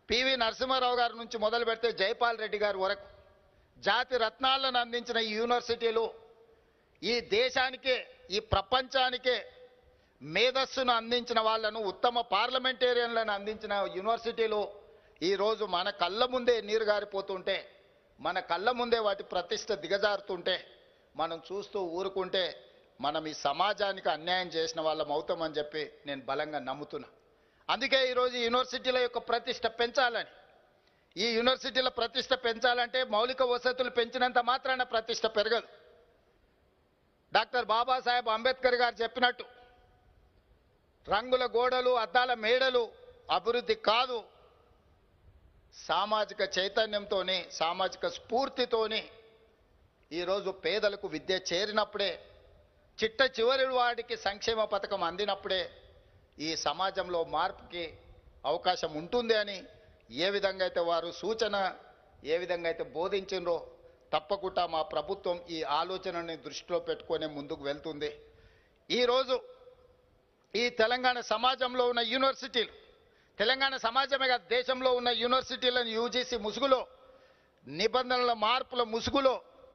PV Narasimha Rao గారి నుంచి మొదలు పెడితే జైపాల్ రెడ్డి గారి వరకు జాతి రత్నాలను అందించిన ఈ యూనివర్సిటీలు ఈ దేశానికే ఈ ప్రపంచానికే మేధస్సును అందించిన వాళ్ళను ఉత్తమ పార్లమెంటేరియన్లను అందించిన యూనివర్సిటీలు ఈరోజు మన కళ్ళ ముందే నీరు గారిపోతుంటే మన కళ్ళ ముందే వాటి ప్రతిష్ట దిగజారుతుంటే మనం చూస్తూ ఊరుకుంటే మనం ఈ సమాజానికి అన్యాయం చేసిన వాళ్ళం అవుతామని చెప్పి నేను బలంగా నమ్ముతున్నా. అందుకే ఈరోజు యూనివర్సిటీల యొక్క ప్రతిష్ట పెంచాలని, ఈ యూనివర్సిటీల ప్రతిష్ట పెంచాలంటే మౌలిక వసతులు పెంచినంత మాత్రాన ప్రతిష్ట పెరగదు. డాక్టర్ బాబాసాహెబ్ అంబేద్కర్ గారు చెప్పినట్టు రంగుల గోడలు అద్దాల మేడలు అభివృద్ధి కాదు, సామాజిక చైతన్యంతోనే సామాజిక స్ఫూర్తితోనే ఈరోజు పేదలకు విద్య చేరినప్పుడే, చిట్ట చివరి వాడికి సంక్షేమ పథకం అందినప్పుడే ఈ సమాజంలో మార్పుకి అవకాశం ఉంటుంది అని ఏ విధంగా అయితే వారు సూచన ఏ విధంగా అయితే బోధించినరో తప్పకుండా మా ప్రభుత్వం ఈ ఆలోచనని దృష్టిలో పెట్టుకొని ముందుకు వెళ్తుంది. ఈరోజు ఈ తెలంగాణ సమాజంలో ఉన్న యూనివర్సిటీలు, తెలంగాణ సమాజమే కాదు దేశంలో ఉన్న యూనివర్సిటీలను యూజీసీ ముసుగులో, నిబంధనల మార్పుల ముసుగులో